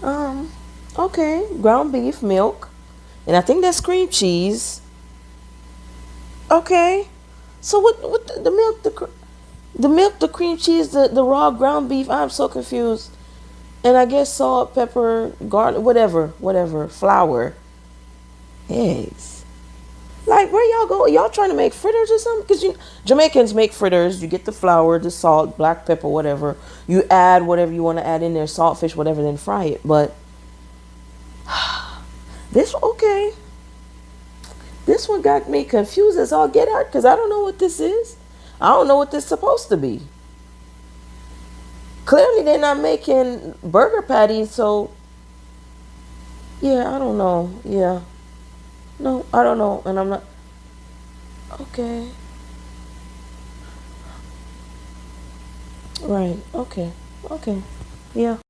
Um, okay, ground beef, milk, and I think that's cream cheese. Okay, so what the milk, the milk, the cream cheese, the raw ground beef? I'm so confused. And I guess salt, pepper, garlic, whatever, flour, eggs. Like where y'all go? Y'all trying to make fritters or something? Cause you Jamaicans make fritters. You get the flour, the salt, black pepper, whatever. You add whatever you want to add in there, salt, fish, whatever, then fry it. But this okay. This one got me confused as all get out because I don't know what this is. I don't know what this is supposed to be. Clearly, they're not making burger patties, so yeah, I don't know. Yeah, no, I don't know, and I'm not okay. Right, okay, okay, yeah.